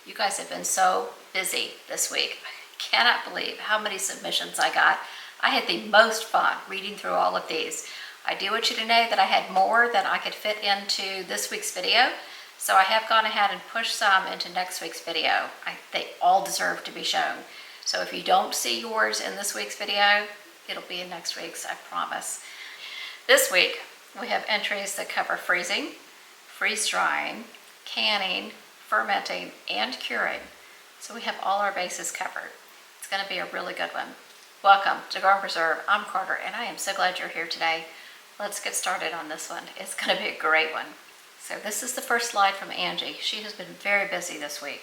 You guys have been so busy this week. I cannot believe how many submissions I got. I had the most fun reading through all of these. I do want you to know that I had more than I could fit into this week's video, so I have gone ahead and pushed some into next week's video. They all deserve to be shown. So if you don't see yours in this week's video, it'll be in next week's, I promise. This week, we have entries that cover freezing, freeze drying, canning, fermenting, and curing. So we have all our bases covered. It's going to be a really good one. Welcome to Garden Preserve. I'm Carter, and I am so glad you're here today. Let's get started on this one. It's going to be a great one. So this is the first slide from Angie. She has been very busy this week.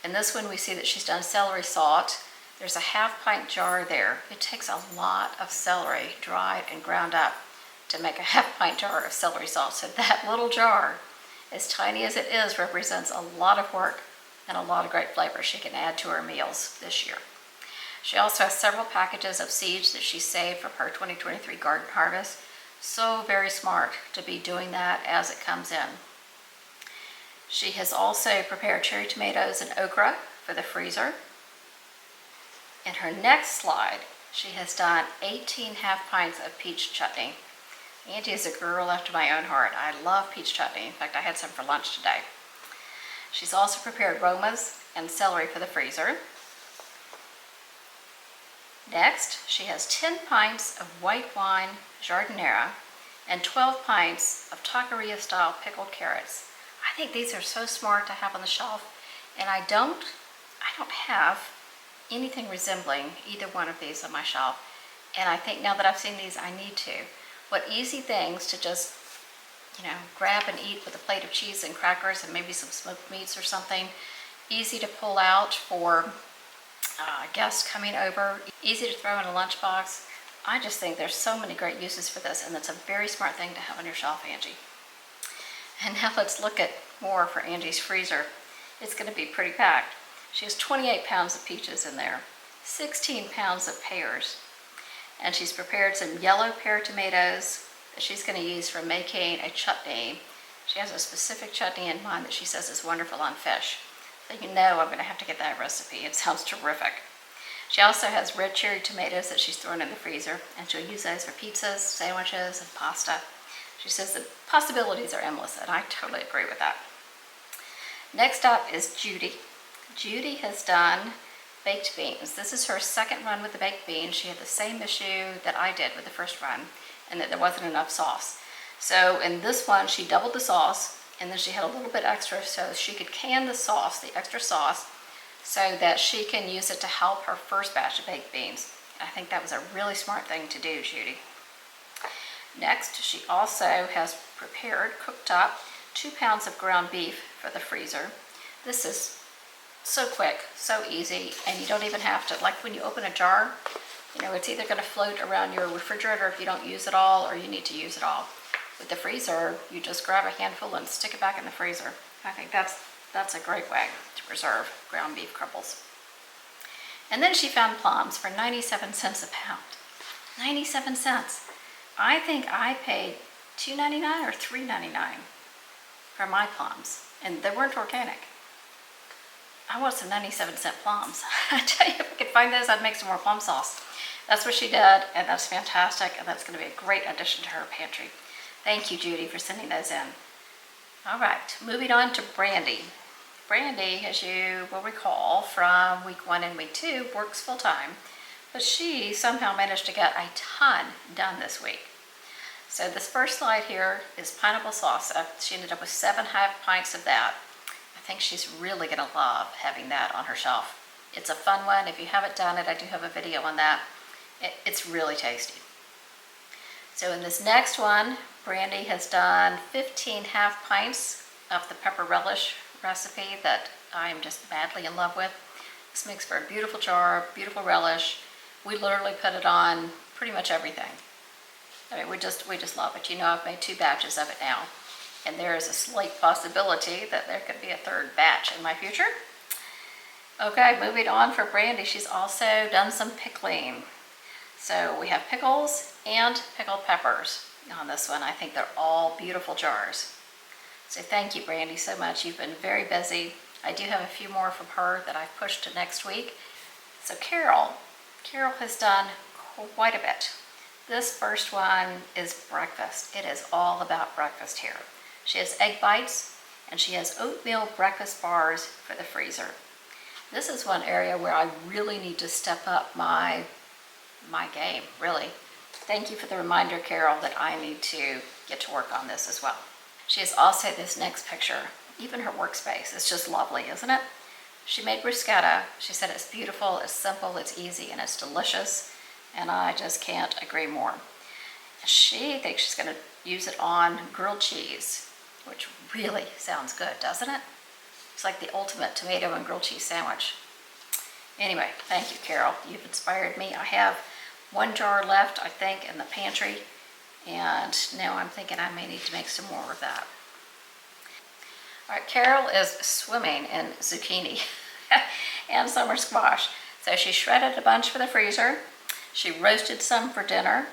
In this one, we see that she's done celery salt. There's a half-pint jar there. It takes a lot of celery, dried and ground up, to make a half-pint jar of celery salt. So that little jar, as tiny as it is, represents a lot of work and a lot of great flavor she can add to her meals this year. She also has several packages of seeds that she saved from her 2023 garden harvest. So very smart to be doing that as it comes in. She has also prepared cherry tomatoes and okra for the freezer. In her next slide, she has done 18 half pints of peach chutney. Angie is a girl after my own heart. I love peach chutney. In fact, I had some for lunch today. She's also prepared romas and celery for the freezer. Next, she has 10 pints of white wine jardinera and 12 pints of taqueria-style pickled carrots. I think these are so smart to have on the shelf, and I don't have anything resembling either one of these on my shelf. And I think now that I've seen these, I need to. What easy things to just, grab and eat with a plate of cheese and crackers and maybe some smoked meats or something. Easy to pull out for guests coming over. Easy to throw in a lunchbox. I just think there's so many great uses for this, and it's a very smart thing to have on your shelf, Angie. And now let's look at more for Angie's freezer. It's going to be pretty packed. She has 28 pounds of peaches in there, 16 pounds of pears, and she's prepared some yellow pear tomatoes that she's going to use for making a chutney. She has a specific chutney in mind that she says is wonderful on fish. So I'm going to have to get that recipe. It sounds terrific. She also has red cherry tomatoes that she's thrown in the freezer, and she'll use those for pizzas, sandwiches, and pasta. She says the possibilities are endless, and I totally agree with that. Next up is Judy. Judy has done baked beans. This is her second run with the baked beans. She had the same issue that I did with the first run, and that there wasn't enough sauce. So in this one, she doubled the sauce, and then she had a little bit extra so she could can the sauce, the extra sauce, so that she can use it to help her first batch of baked beans. I think that was a really smart thing to do, Judy. Next, she also has prepared, cooked up, 2 pounds of ground beef for the freezer. This is so quick, so easy, and you don't even have to, like when you open a jar, it's either going to float around your refrigerator if you don't use it all, or you need to use it all. With the freezer, you just grab a handful and stick it back in the freezer. I think that's a great way to preserve ground beef crumbles. And then she found plums for 97 cents a pound. 97 cents. I think I paid $2.99 or $3.99 for my plums, and they weren't organic. I want some 97-cent plums. I tell you, if I could find those, I'd make some more plum sauce. That's what she did, and that's fantastic, and that's going to be a great addition to her pantry. Thank you, Judy, for sending those in. All right, moving on to Brandy. Brandy, as you will recall from week 1 and week 2, works full-time, but she somehow managed to get a ton done this week. So this first slide here is pineapple salsa. She ended up with 7 half pints of that. I think she's really going to love having that on her shelf. It's a fun one. If you haven't done it, I do have a video on that. It's really tasty. So in this next one, Brandy has done 15 half pints of the pepper relish recipe that I'm just madly in love with. This makes for a beautiful jar, beautiful relish. We literally put it on pretty much everything. I mean, we just love it. I've made 2 batches of it now, and there is a slight possibility that there could be a 3rd batch in my future. Okay, moving on for Brandy, she's also done some pickling. So we have pickles and pickled peppers on this one. I think they're all beautiful jars. So thank you, Brandy, so much. You've been very busy. I do have a few more from her that I've pushed to next week. So Carol has done quite a bit. This first one is breakfast. It is all about breakfast here. She has egg bites and she has oatmeal breakfast bars for the freezer. This is one area where I really need to step up my game, really. Thank you for the reminder, Carol, that I need to get to work on this as well. She has also this next picture, even her workspace. It's just lovely, isn't it? She made bruschetta. She said it's beautiful, it's simple, it's easy, and it's delicious. And I just can't agree more. She thinks she's going to use it on grilled cheese, which really sounds good, doesn't it? It's like the ultimate tomato and grilled cheese sandwich. Anyway, thank you, Carol. You've inspired me. I have one jar left, I think, in the pantry, and now I'm thinking I may need to make some more of that. All right, Carol is swimming in zucchini and summer squash. So she shredded a bunch for the freezer. She roasted some for dinner.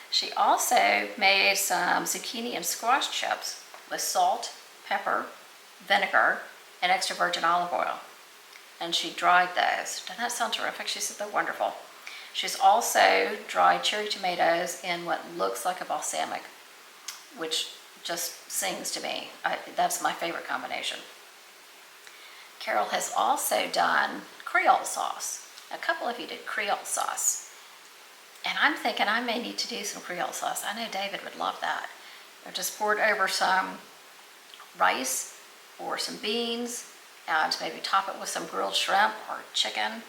She also made some zucchini and squash chips with salt, pepper, vinegar, and extra virgin olive oil. And she dried those. Doesn't that sound terrific? She said they're wonderful. She's also dried cherry tomatoes in what looks like a balsamic, which just sings to me. That's my favorite combination. Carol has also done Creole sauce. A couple of you did Creole sauce. And I'm thinking I may need to do some Creole sauce. I know David would love that. I just poured over some rice or some beans and maybe top it with some grilled shrimp or chicken,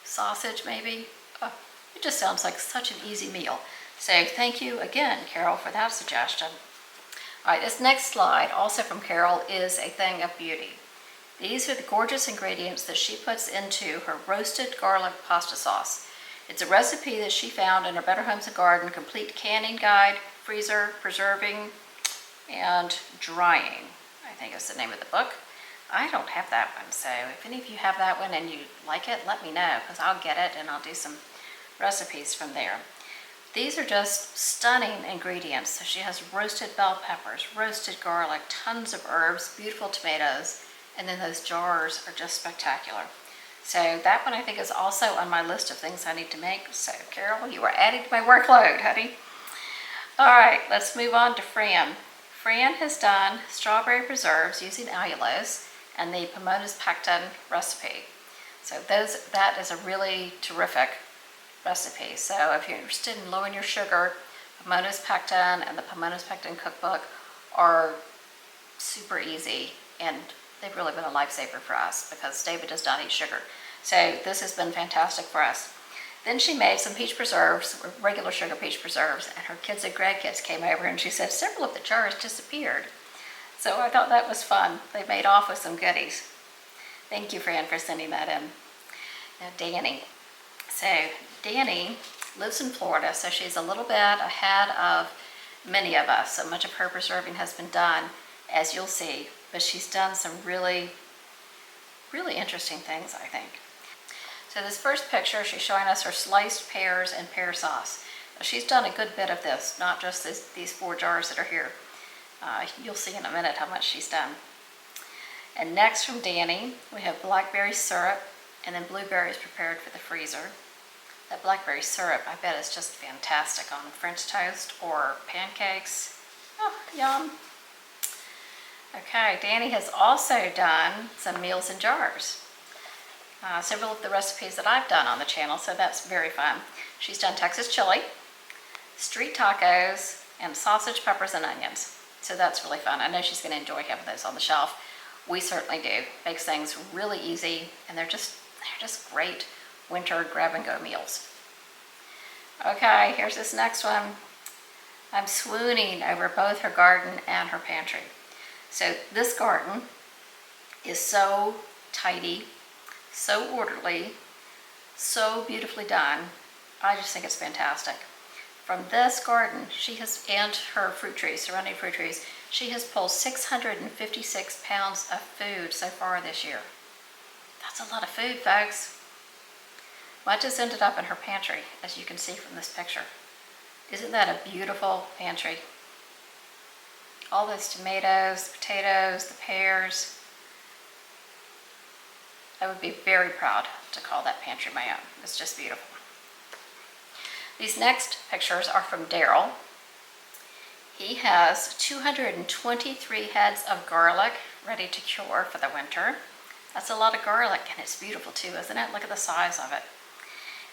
sausage maybe. Oh, it just sounds like such an easy meal. So thank you again, Carol, for that suggestion. All right, this next slide, also from Carol, is a thing of beauty. These are the gorgeous ingredients that she puts into her roasted garlic pasta sauce. It's a recipe that she found in her Better Homes and Garden Complete Canning Guide, Freezer, Preserving, and Drying, I think is the name of the book. I don't have that one, so if any of you have that one and you like it, let me know, because I'll get it and I'll do some recipes from there. These are just stunning ingredients. So she has roasted bell peppers, roasted garlic, tons of herbs, beautiful tomatoes, and then those jars are just spectacular. So that one I think is also on my list of things I need to make. So Carol, you are adding to my workload, honey. All right, let's move on to Fran. Fran has done strawberry preserves using allulose and the Pomona's pectin recipe. So that is a really terrific recipe. So if you're interested in lowering your sugar, Pomona's pectin and the Pomona's pectin cookbook are super easy, and they've really been a lifesaver for us because David does not eat sugar. So this has been fantastic for us. Then she made some peach preserves, regular sugar peach preserves, and her kids and grandkids came over and she said several of the jars disappeared. So I thought that was fun. They made off with some goodies. Thank you, Fran, for sending that in. Now, Danny. So Danny lives in Florida, so she's a little bit ahead of many of us. So much of her preserving has been done, as you'll see, but she's done some really, really interesting things, I think. So this first picture, she's showing us her sliced pears and pear sauce. Now, she's done a good bit of this, not just these 4 jars that are here. You'll see in a minute how much she's done. And next from Danny, we have blackberry syrup and then blueberries prepared for the freezer. That blackberry syrup, I bet, is just fantastic on French toast or pancakes. Oh, yum. Okay, Danny has also done some meals in jars. Several of the recipes that I've done on the channel, so that's very fun. She's done Texas chili, street tacos, and sausage, peppers, and onions. So that's really fun. I know she's going to enjoy having those on the shelf. We certainly do. Makes things really easy, and they're just great winter grab-and-go meals. Okay, here's this next one. I'm swooning over both her garden and her pantry. So this garden is so tidy, so orderly, so beautifully done. I just think it's fantastic. From this garden, and her fruit trees, surrounding fruit trees, she has pulled 656 pounds of food so far this year. That's a lot of food, folks. Much has ended up in her pantry, as you can see from this picture. Isn't that a beautiful pantry? All those tomatoes, the potatoes, the pears. I would be very proud to call that pantry my own. It's just beautiful. These next pictures are from Daryl. He has 223 heads of garlic ready to cure for the winter. That's a lot of garlic, and it's beautiful too, isn't it? Look at the size of it.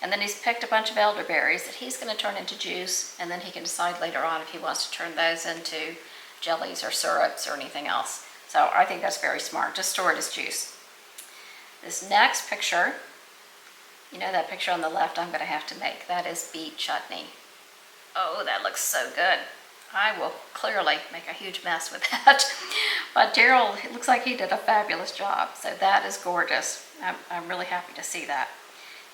And then he's picked a bunch of elderberries that he's going to turn into juice, and then he can decide later on if he wants to turn those into jellies or syrups or anything else. So I think that's very smart. Just store it as juice. This next picture, you know that picture on the left I'm going to have to make. That is beet chutney. Oh, that looks so good. I will clearly make a huge mess with that. But Daryl, it looks like he did a fabulous job. So that is gorgeous. I'm really happy to see that.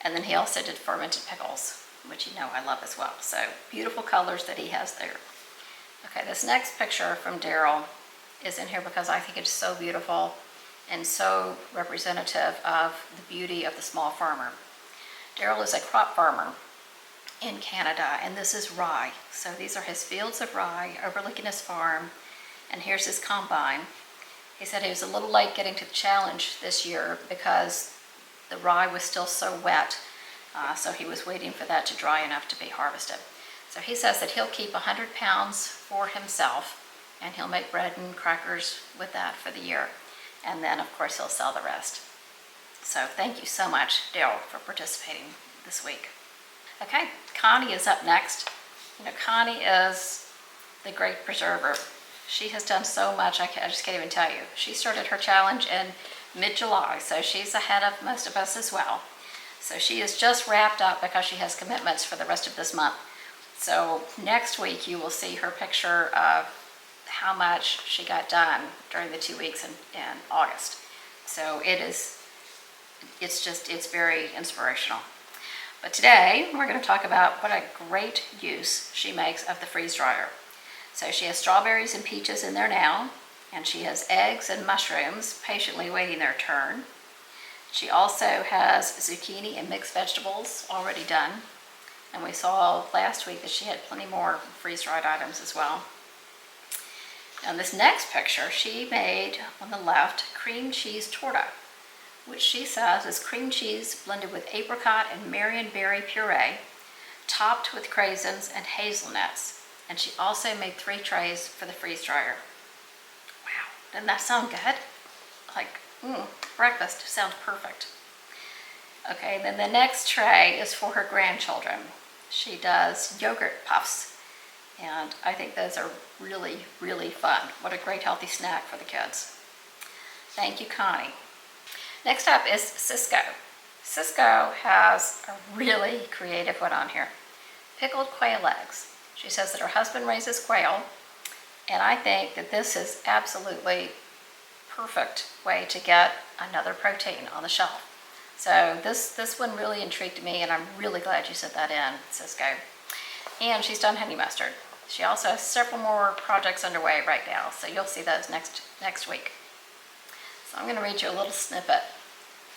And then he also did fermented pickles, which you know I love as well. So beautiful colors that he has there. Okay, this next picture from Daryl is in here because I think it's so beautiful and so representative of the beauty of the small farmer. Daryl is a crop farmer in Canada, and this is rye. So these are his fields of rye overlooking his farm, and here's his combine. He said he was a little late getting to the challenge this year because the rye was still so wet, so he was waiting for that to dry enough to be harvested. So he says that he'll keep 100 pounds for himself, and he'll make bread and crackers with that for the year. And then, of course, he'll sell the rest. So thank you so much, Daryl, for participating this week. Okay, Connie is up next. You know, Connie is the great preserver. She has done so much, I just can't even tell you. She started her challenge in mid-July, so she's ahead of most of us as well. So she is just wrapped up because she has commitments for the rest of this month. So next week you will see her picture of how much she got done during the 2 weeks in August. So it's very inspirational. But today we're going to talk about what a great use she makes of the freeze dryer. So she has strawberries and peaches in there now, and she has eggs and mushrooms patiently waiting their turn. She also has zucchini and mixed vegetables already done. And we saw last week that she had plenty more freeze-dried items as well. Now this next picture, she made, on the left, cream cheese torta, which she says is cream cheese blended with apricot and marionberry puree, topped with craisins and hazelnuts. And she also made 3 trays for the freeze dryer. Wow, doesn't that sound good? Like, breakfast sounds perfect. Okay, then the next tray is for her grandchildren. She does yogurt puffs, and I think those are really, really fun. What a great healthy snack for the kids. Thank you, Connie. Next up is Cisco. Cisco has a really creative one on here. Pickled quail eggs. She says that her husband raises quail, and I think that this is absolutely perfect way to get another protein on the shelf. So this one really intrigued me, and I'm really glad you said that in, Cisco. And she's done honey mustard. She also has several more projects underway right now, so you'll see those next week. So I'm going to read you a little snippet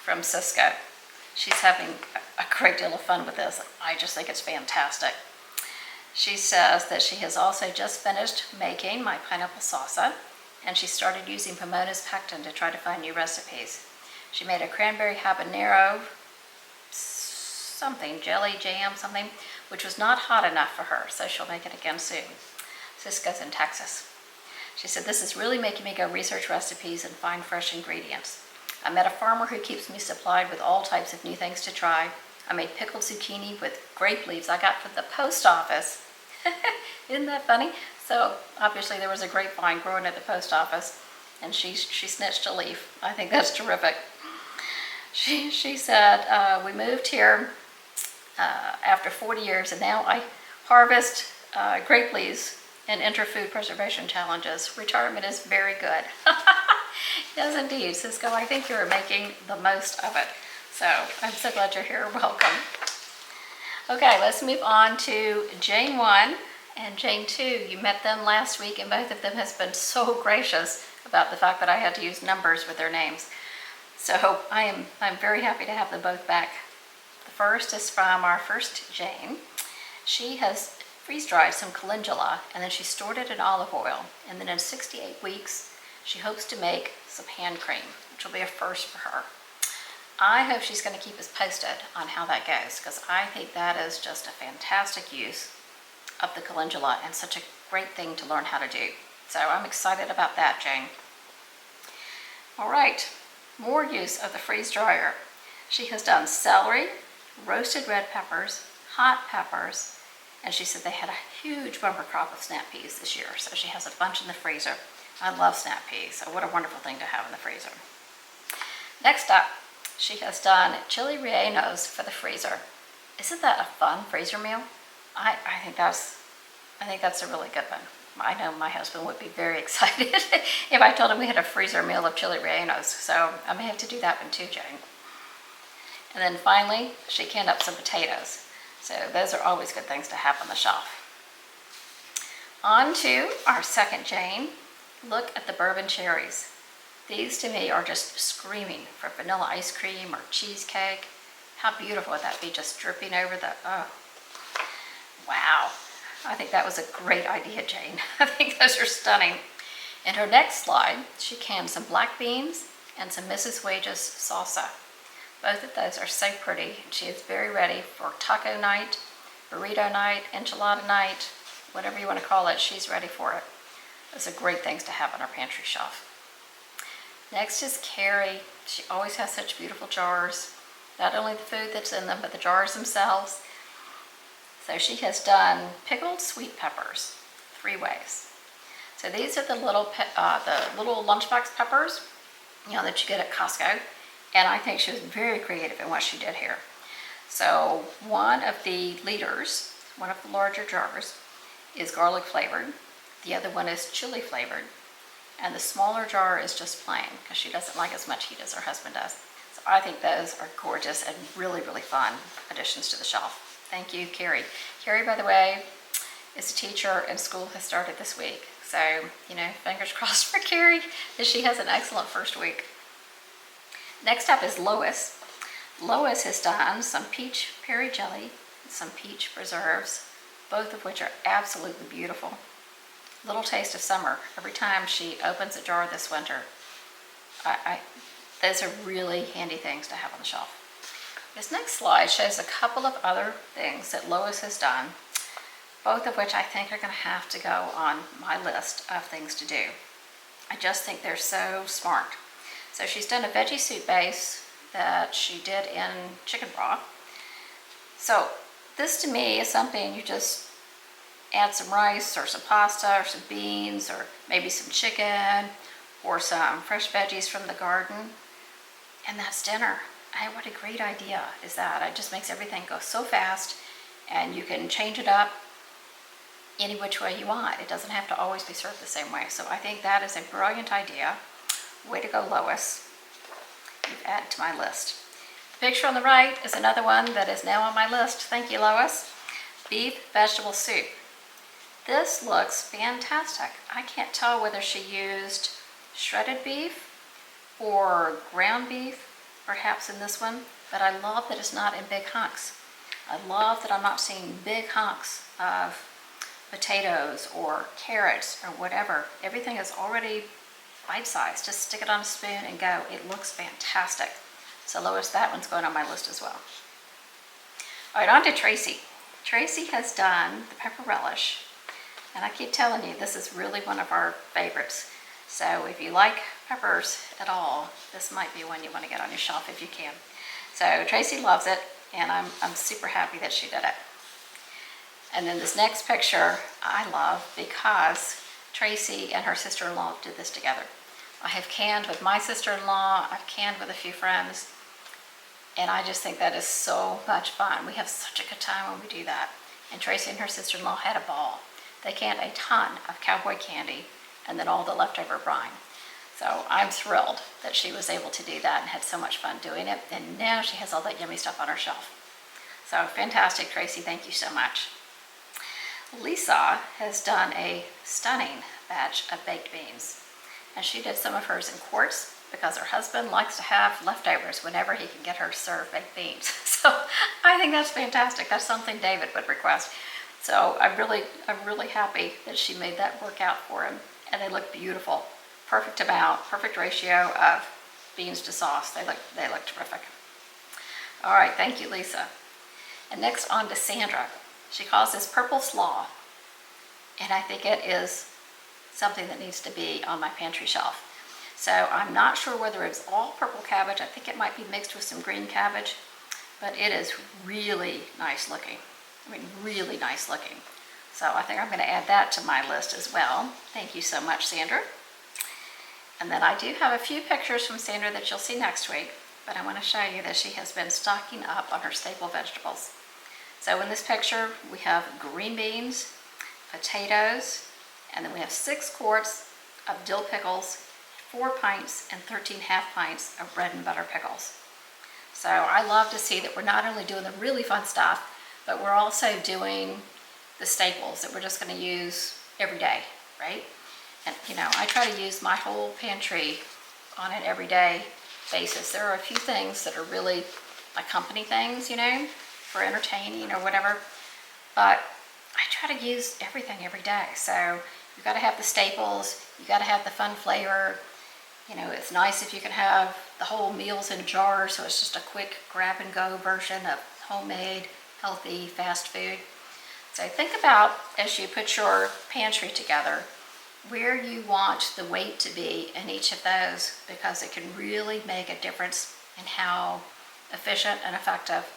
from Cisco. She's having a great deal of fun with this. I just think it's fantastic. She says that she has also just finished making my pineapple salsa, and she started using Pomona's pectin to try to find new recipes. She made a cranberry habanero something, jelly, jam, something, which was not hot enough for her, so she'll make it again soon. Cisco's in Texas. She said, this is really making me go research recipes and find fresh ingredients. I met a farmer who keeps me supplied with all types of new things to try. I made pickled zucchini with grape leaves I got from the post office. Isn't that funny? So obviously there was a grapevine growing at the post office, and she snitched a leaf. I think that's terrific. She said, we moved here after 40 years, and now I harvest grape leaves and enter food preservation challenges. Retirement is very good. Yes, indeed, Cisco. I think you're making the most of it. So I'm so glad you're here. Welcome. Okay, let's move on to Jane 1 and Jane 2. You met them last week, and both of them has been so gracious about the fact that I had to use numbers with their names. So I'm very happy to have them both back. The first is from our first Jane. She has freeze-dried some calendula, and then she stored it in olive oil. And then in 68 weeks, she hopes to make some hand cream, which will be a first for her. I hope she's going to keep us posted on how that goes, because I think that is just a fantastic use of the calendula and such a great thing to learn how to do. So I'm excited about that, Jane. All right, more use of the freeze dryer. She has done celery, roasted red peppers, hot peppers, and she said they had a huge bumper crop of snap peas this year, so she has a bunch in the freezer. I love snap peas, so what a wonderful thing to have in the freezer. Next up, she has done chili rellenos for the freezer. Isn't that a fun freezer meal? I think that's a really good one. I know my husband would be very excited if I told him we had a freezer meal of chili rellenos, so I may have to do that one too, Jane. And then finally, she canned up some potatoes. So those are always good things to have on the shelf. On to our second Jane. Look at the bourbon cherries. These to me are just screaming for vanilla ice cream or cheesecake. How beautiful would that be, just dripping over the, oh, wow. I think that was a great idea, Jane. I think those are stunning. In her next slide, she canned some black beans and some Mrs. Wage's salsa. Both of those are so pretty, and she is very ready for taco night, burrito night, enchilada night, whatever you want to call it, she's ready for it. Those are great things to have on our pantry shelf. Next is Carrie. She always has such beautiful jars, not only the food that's in them, but the jars themselves. So she has done pickled sweet peppers 3 ways. So these are the little lunchbox peppers, that you get at Costco. And I think she was very creative in what she did here. So one of the liters, one of the larger jars, is garlic flavored. The other one is chili flavored. And the smaller jar is just plain, because she doesn't like as much heat as her husband does. So I think those are gorgeous and really, really fun additions to the shelf. Thank you, Carrie. Carrie, by the way, is a teacher and school has started this week. So, fingers crossed for Carrie that she has an excellent first week. Next up is Lois. Lois has done some peach peri jelly, some peach preserves, both of which are absolutely beautiful. Little taste of summer every time she opens a jar this winter. Those are really handy things to have on the shelf. This next slide shows a couple of other things that Lois has done, both of which I think are going to have to go on my list of things to do. I just think they're so smart. So she's done a veggie soup base that she did in chicken broth. So this to me is something you just add some rice or some pasta or some beans or maybe some chicken or some fresh veggies from the garden, and that's dinner. What a great idea is that. It just makes everything go so fast, and you can change it up any which way you want. It doesn't have to always be served the same way. So I think that is a brilliant idea. Way to go, Lois. You've added to my list. The picture on the right is another one that is now on my list. Thank you, Lois. Beef vegetable soup. This looks fantastic. I can't tell whether she used shredded beef or ground beef, perhaps in this one, but I love that it's not in big hunks. I love that I'm not seeing big hunks of potatoes or carrots or whatever. Everything is already bite-sized. Just stick it on a spoon and go. It looks fantastic. So Lois, that one's going on my list as well. All right, on to Tracy. Tracy has done the pepper relish, and I keep telling you, this is really one of our favorites. So if you like peppers at all, this might be one you want to get on your shelf if you can. So Tracy loves it, and I'm super happy that she did it. And then this next picture I love because Tracy and her sister-in-law did this together. I have canned with my sister-in-law, I've canned with a few friends, and I just think that is so much fun. We have such a good time when we do that. And Tracy and her sister-in-law had a ball. They canned a ton of cowboy candy and then all the leftover brine. So I'm thrilled that she was able to do that and had so much fun doing it. And now she has all that yummy stuff on her shelf. So fantastic, Tracy, thank you so much. Lisa has done a stunning batch of baked beans. And she did some of hers in quarts because her husband likes to have leftovers whenever he can get her served baked beans. So I think that's fantastic. That's something David would request. So I'm really happy that she made that work out for him. And they look beautiful. Perfect amount, perfect ratio of beans to sauce. They look terrific. All right, thank you, Lisa. And next on to Sandra. She calls this purple slaw, and I think it is something that needs to be on my pantry shelf. So I'm not sure whether it's all purple cabbage. I think it might be mixed with some green cabbage, but it is really nice looking. I mean, really nice looking. So I think I'm going to add that to my list as well. Thank you so much, Sandra. And then I do have a few pictures from Sandra that you'll see next week, but I want to show you that she has been stocking up on her staple vegetables. So in this picture, we have green beans, potatoes, and then we have 6 quarts of dill pickles, 4 pints, and 13 half pints of bread and butter pickles. So I love to see that we're not only doing the really fun stuff, but we're also doing the staples that we're just going to use every day, right? And you know, I try to use my whole pantry on an everyday basis. There are a few things that are really like company things, you know, for entertaining or whatever, but I try to use everything every day. So you've got to have the staples, you got to have the fun flavor. You know, it's nice if you can have the whole meals in jars, so it's just a quick grab and go version of homemade, healthy, fast food. So think about, as you put your pantry together, where you want the weight to be in each of those, because it can really make a difference in how efficient and effective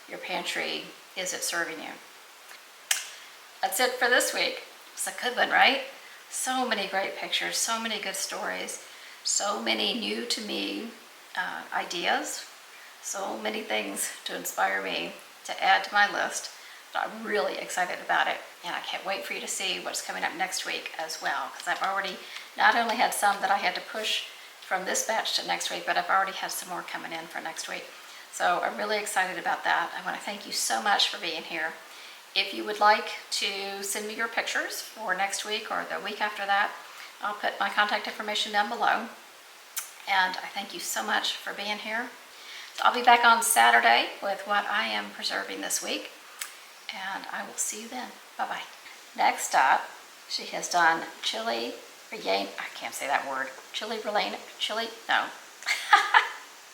your pantry is at serving you. That's it for this week. It's a good one, right? So many great pictures, so many good stories, so many new to me ideas, so many things to inspire me to add to my list. But I'm really excited about it, and I can't wait for you to see what's coming up next week as well, because I've already not only had some that I had to push from this batch to next week, but I've already had some more coming in for next week. So I'm really excited about that. I want to thank you so much for being here. If you would like to send me your pictures for next week or the week after that, I'll put my contact information down below. And I thank you so much for being here. So I'll be back on Saturday with what I am preserving this week, and I will see you then. Bye-bye. Next up, she has done chili relleno. I can't say that word. Chili relleno.